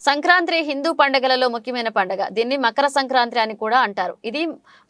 సంక్రాంతి హిందూ పండుగలలో ముఖ్యమైన పండుగ. దీన్ని మకర సంక్రాంతి అని కూడా అంటారు. ఇది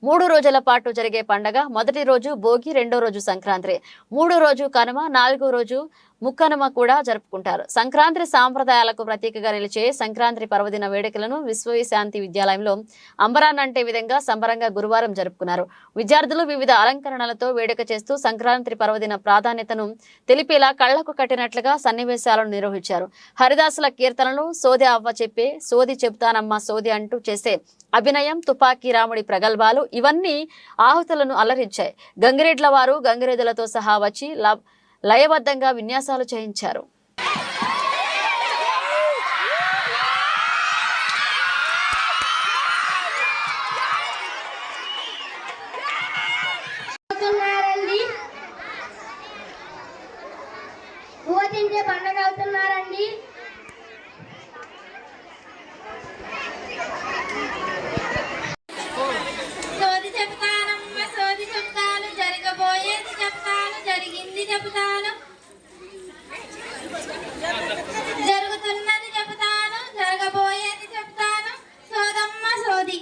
3 రోజుల పాటు జరిగే పండుగ. మొదటి రోజు భోగి, రెండో రోజు సంక్రాంతి, మూడో రోజు కనుమ, నాలుగో రోజు ముక్కనుమ కూడా జరుపుకుంటారు. సంక్రాంతి సాంప్రదాయాలకు ప్రతీకగా నిలిచే సంక్రాంతి పర్వదిన వేడుకలను విశ్వశాంతి విద్యాలయంలో అంబరాన్నంటే విధంగా సంబరంగా గురువారం జరుపుకున్నారు. విద్యార్థులు వివిధ అలంకరణలతో వేడుక చేస్తూ సంక్రాంతి పర్వదిన ప్రాధాన్యతను తెలిపేలా కళ్లకు కట్టినట్లుగా సన్నివేశాలను నిర్వహించారు. హరిదాసుల కీర్తనలు, సోది అవ్వ చెప్పే సోది చెబుతానమ్మా సోది అంటూ చేసే అభినయం, తుపాకీ రాముడి ప్రగల్భాలు ఇవన్నీ ఆహుతులను అలరించాయి. గంగిరెడ్ల వారు గంగిరెద్దులతో సహా వచ్చి లయబద్ధంగా విన్యాసాలు చేయించారు. పండుగ అవుతున్నారండి. సోది చెప్తానమ్మ సోది చెప్తాను, జరగబోయేది చెప్తాను, జరిగింది చెప్తాను, జరుగుతున్నది చెప్తాను, జరగబోయేది చెప్తాను, సోదమ్మ సోది.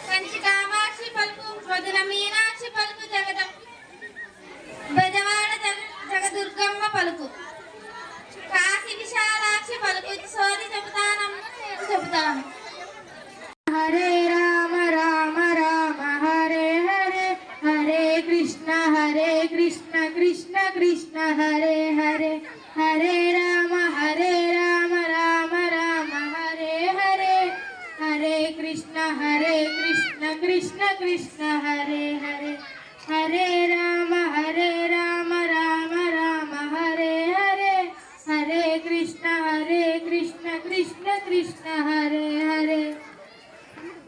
కంచి కామాక్షి పలుకు, మధుర మీనాక్షి పలుకు, బెజవాడ జగదుర్గమ్మ పలుకు, కాశీ విశాలాక్షి పలుకు, సోది చెబుతానమ్మ చెబుతాను. హరే రామ రామ రామ హరే హరే, హరే కృష్ణ కృష్ణ కృష్ణ హరే హరే, హరే రామ రామ రామ హరే హరే, హరే కృష్ణ కృష్ణ కృష్ణ హరే హరే, హరే రామ రామ రామ హరే హరే, హరే కృష్ణ కృష్ణ కృష్ణ హరే హరే.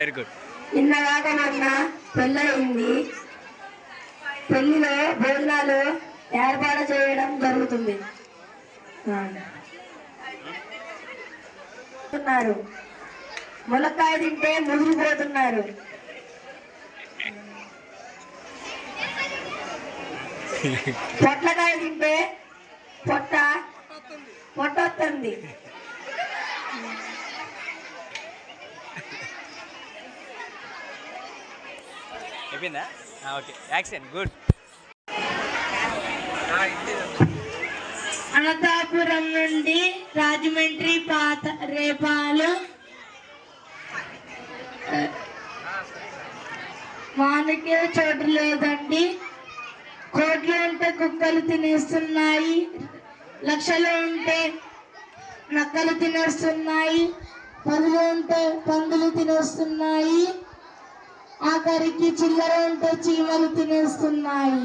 Very good. నిన్నగాక మొన్న పెళ్ళయింది. పెళ్లిలో భోజనాలు ఏర్పాటు చేయడం జరుగుతుంది. ములక్కాయ తింటే ముదిరిపోతున్నారు. పొట్లకాయ తింటే పొట్టొస్తుంది. అనంతపురం నుండి రాజమండ్రి పాత రేపాలు మానకే చోటు లేదండి. కోట్లు ఉంటే కుక్కలు తినేస్తున్నాయి, లక్షలు ఉంటే నక్కలు తినేస్తున్నాయి, పదులు ఉంటే పందులు తినేస్తున్నాయి, ఆఖరికి చిల్లర ఉంటే చీమలు తినేస్తున్నాయి.